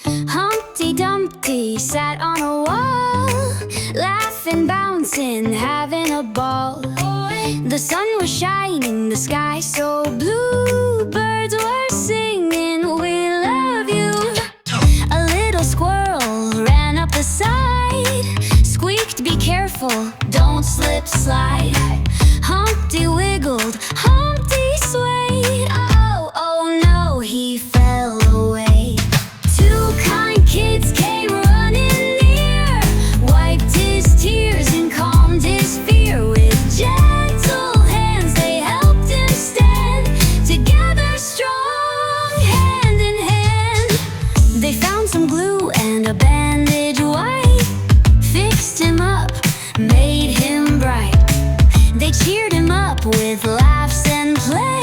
Humpty Dumpty sat on a wall, laughing, bouncing, having a ball. The sun was shining, the sky so blue, birds were singing, we love you. A little squirrel ran up the side, squeaked, be careful, don't slip, slide. Humpty wiggled, Humpty swayed, oh, oh no, he fell away. Two kind kids came running near, wiped his tears and calmed his fear. With gentle hands they helped him stand, together strong, hand in hand. They found some glue and a bandage white, fixed him up, made him bright. They cheered him up with laughs and play.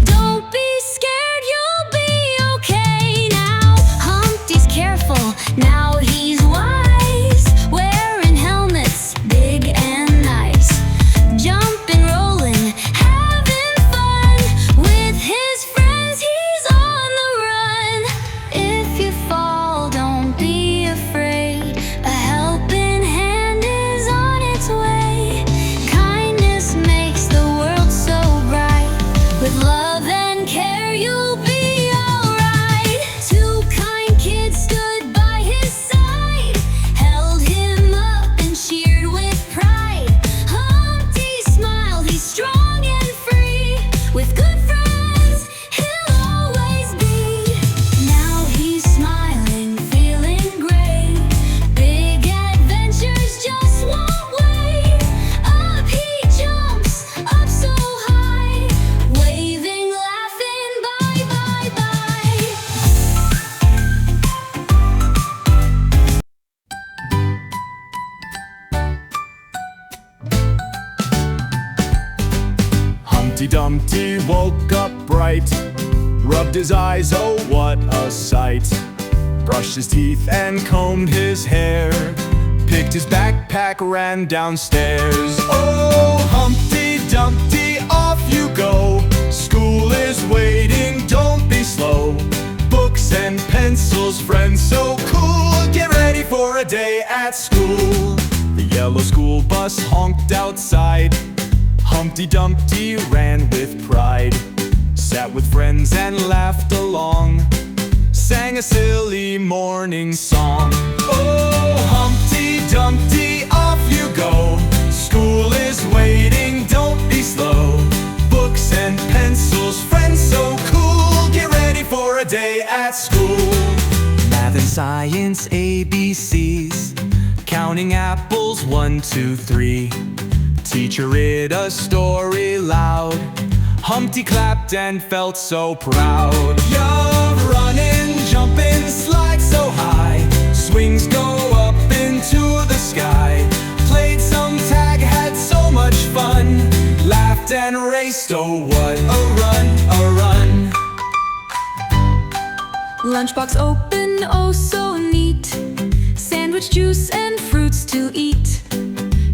Don't be scared, you'll be okay now. Humpty's careful, now he's wise, wearing helmets big and nice, jumping, rolling, having fun with his friends, he's on the run. If you fall, don't be afraid, a helping hand is on its way. Kindness makes the world so bright, with love and care you'll be alright. Two kind kids stood by his side, held him up and cheered with pride. Humpty smiled, he's strong and free, with good friends he'll always be. Now he's smiling, feeling great, big adventures just won't wait. Up he jumps, up so high, waving, laughing, bye, bye, bye. Humpty Dumpty woke up bright, rubbed his eyes, oh what a sight. Brushed his teeth and combed his hair, picked his backpack, ran downstairs. Oh Humpty Dumpty, off you go, school is waiting, don't be slow. Books and pencils, friends so cool, get ready for a day at school. The yellow school bus honked outside, Humpty Dumpty ran with pride, sat with friends and laughed along, sang a silly morning song. Oh Humpty Dumpty, off you go, school is waiting, don't be slow. Books and pencils, friends so cool, get ready for a day at school. Math and science, ABCs, counting apples, 1, 2, 3. Teacher read a story loud, Humpty clapped and felt so proud. You're running, jumping, slide so high, swings go up into the sky. Played some tag, had so much fun, laughed and raced, oh what a run, a run. Lunchbox open, oh so neat, sandwich, juice and fruits to eat.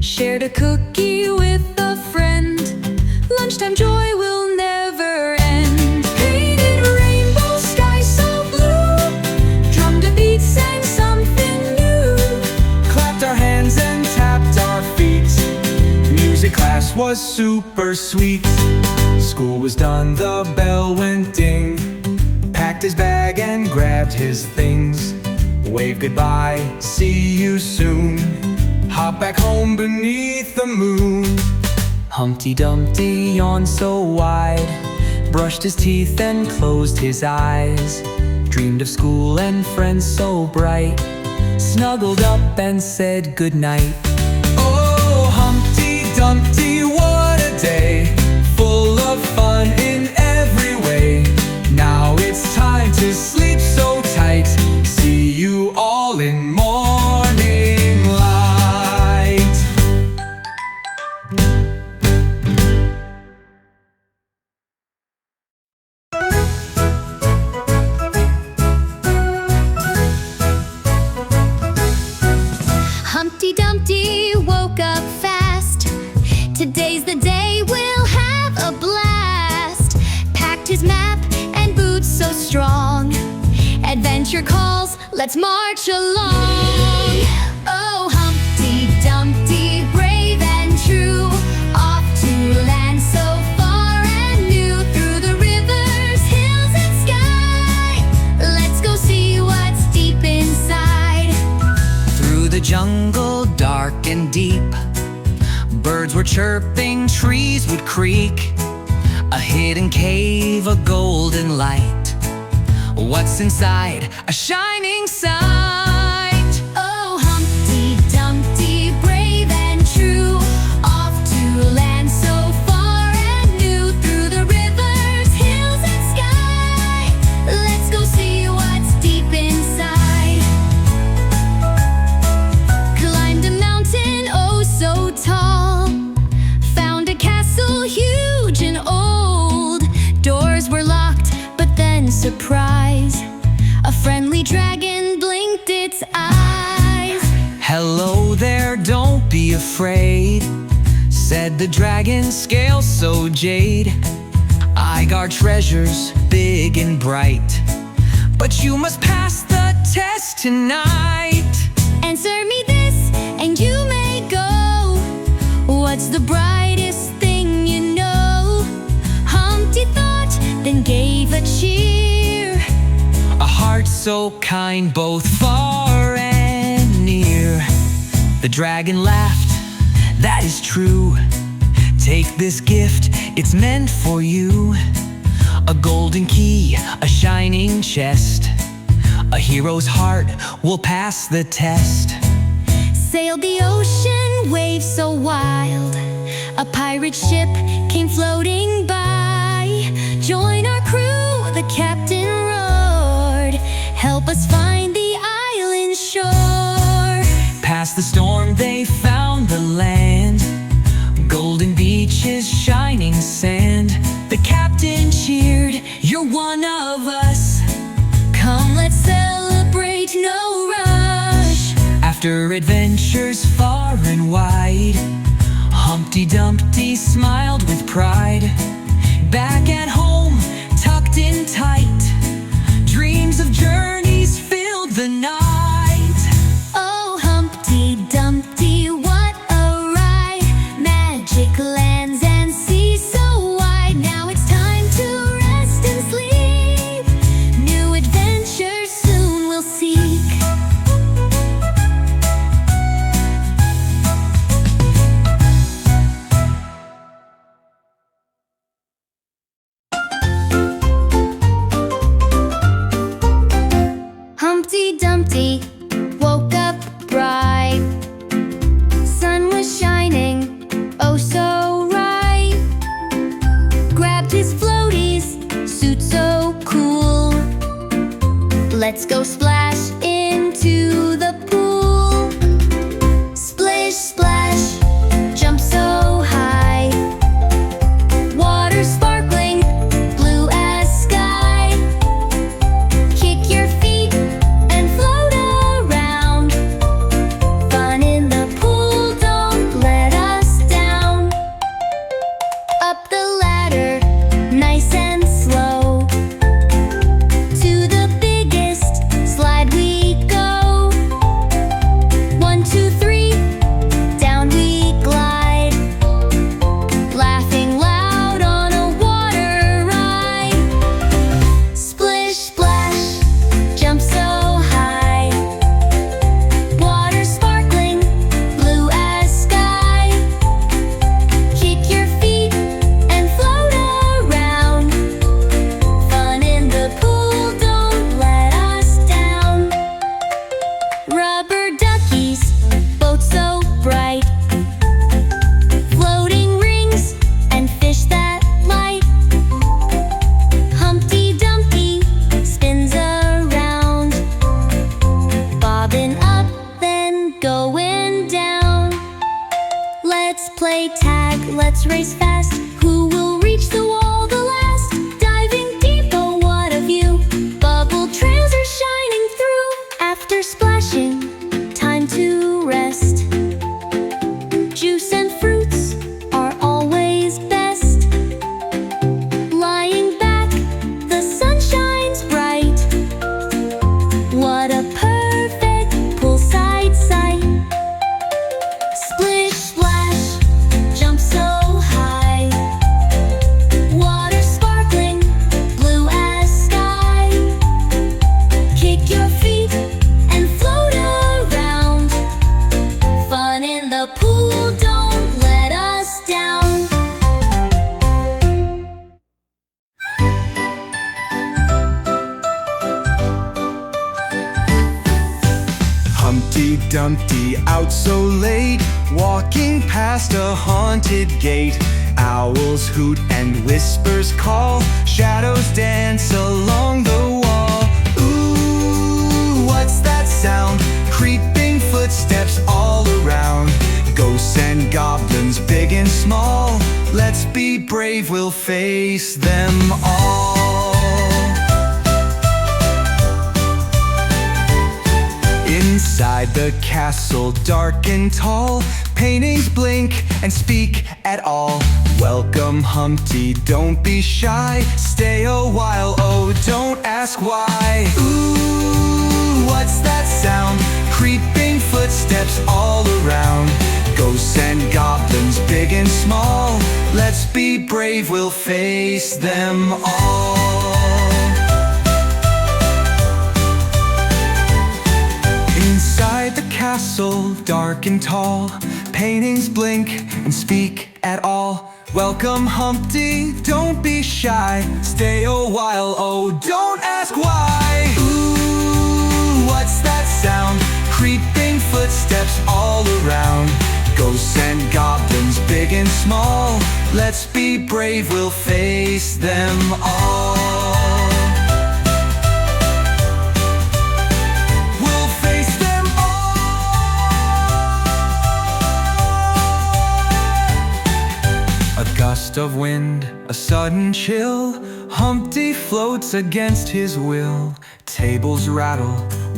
Shared a cookie with a friend, lunchtime joy will never end. Painted rainbow sky so blue, drummed a beat, sang something new. Clapped our hands and tapped our feet, music class was super sweet. School was done, the bell went ding, packed his bag and grabbed his things, waved goodbye, see you soon, hop back home beneath the moon. Humpty Dumpty yawned so wide, brushed his teeth and closed his eyes, dreamed of school and friends so bright, snuggled up and said goodnight. Oh Humpty Dumpty, what a day, full of fun in every way. Now it's time to sleep so tight, see you all in morning light. Humpty Dumpty woke up fast. Today teacher calls, let's march along. Oh, Humpty Dumpty, brave and true, off to land so far and new, through the rivers, hills, and sky. Let's go see what's deep inside. Through the jungle, dark and deep, birds were chirping, trees would creak. A hidden cave, a golden light. What's inside? A shining sight. Oh, Humpty Dumpty, brave and true, off to land so far and new, through the rivers, hills, and sky. Let's go see what's deep inside. Climbed a mountain, oh so tall, found a castle huge and old. Doors were locked, but then surprise, a friendly dragon blinked its eyes. Hello there, don't be afraid, said the dragon, scale so jade. I guard treasures big and bright, but you must pass the test tonight. Answer me this, and you may go. What's the brightest thing you know? Humpty thought, then gave a cheer. A heart so kind, both far and near. The dragon laughed, that is true. Take this gift, it's meant for you. A golden key, a shining chest. A hero's heart will pass the test. Sailed the ocean, waves so wild, a pirate ship came floating by. Join our crew, the captain roared, help us find the island shore. Past the storm they found the land, golden beaches, shining sand. The captain cheered, you're one of us. Come, let's celebrate, no rush. After adventures far and wide, Humpty Dumpty smiled with pride. Back at home, tucked in tight, dreams of journeys filled the night. Oh, Humpty Dumpty, what a ride. Magic lands and seas so wide. Now it's time to rest and sleep. New adventures soon we'll seek. Humpty Dumpty woke up bright. Sun was shining, oh so right. Grabbed his floaties, suit so cool. Let's go splash into the pool. Splish, splash, jump so high. Water sparkling, blue as sky. Kick your feet and float around. Fun in the pool, don't let us down. Up the ladder, nice and slow. To the biggest slide we go. 1, 2, 3, down we glide. Laughing loud on a water ride. Splish, splash, jump so high. Water sparkling, blue as sky. Kick your feet and float around. Fun in the pool, don't let us down. Rubber duckies, boats so bright. Floating rings and fish that light. Humpty Dumpty spins around, bobbing up, then going down. Let's play tag, let's race fast. Who will reach the wall the last? Diving deep, oh what a view. Bubble trails are shining through. After splashing, time to rest. Juice and fruits are always best. Lying back, the sun shines bright. Humpty Dumpty out so late, walking past a haunted gate. Owls hoot and whispers call, shadows dance along the wall. Ooh, what's that sound? Creeping footsteps all around. Ghosts and goblins, big and small. Let's be brave, we'll face them all. Inside the castle, dark and tall, paintings blink and speak at all. Welcome, Humpty, don't be shy. Stay a while, oh, don't ask why. Ooh, what's that sound? Creeping footsteps all around. Ghosts and goblins, big and small. Let's be brave, we'll face them all. Inside the castle, dark and tall, paintings blink and speak at all. Welcome, Humpty, don't be shy. Stay a while, oh, don't ask why. Ooh, what's that sound? Creeping footsteps all around. Ghosts and goblins, big and small. Let's be brave, we'll face them all. We'll face them all. A gust of wind, a sudden chill. Humpty floats against his will. Tables rattle,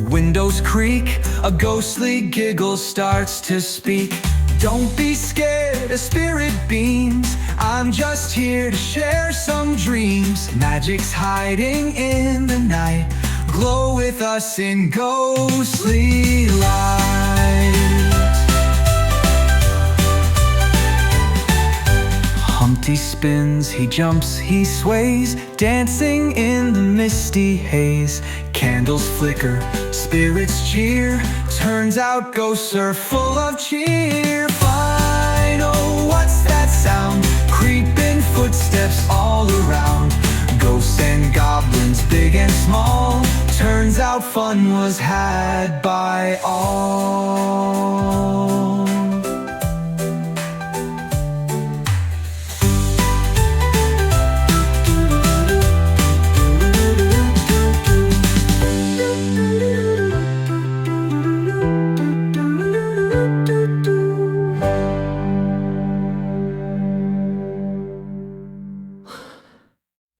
windows creak. A ghostly giggle starts to speak. Don't be scared, a spirit beams. I'm just here to share some dreams. Magic's hiding in the night. Glow with us in ghostly light. Humpty spins, he jumps, he sways, dancing in the misty haze. Candles flicker, spirits cheer. Turns out ghosts are full of cheer. Fine, oh, what's that sound? Creeping footsteps all around. Ghosts and goblins, big and small. Turns out fun was had by all.